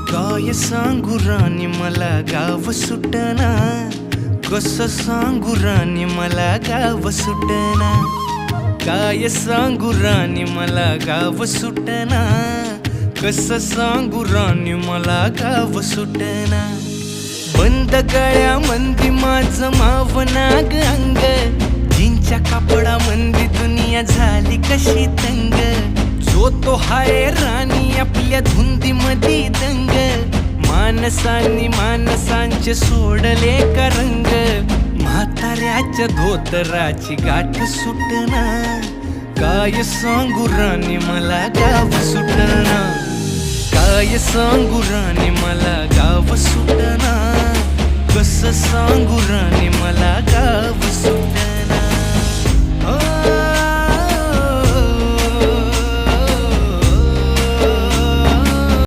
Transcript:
काय सांगू राणी मला गाव सुटना, कसं सांगू राणी मला गाव सुटना. काय सांगू राणी मला गाव सुटना, कसं सांगू राणी मला गाव सुटना. बंद गळ्यामंदी माझं मावनाग अंग, जीनच्या कापडामंदी दुनिया झाली कशी तंग. जो तो हाय राणी आपल्या धुंदीमधी दंग, माणसांनी माणसांचे सोडले का रंग. म्हाताऱ्याच्या धोतराची गाठ सुटना, काय सांगू राणी मला गाव सुटना. काय सांगू राणी मला गाव सुटना, कसं सांगू राणी मला गाव सुटना.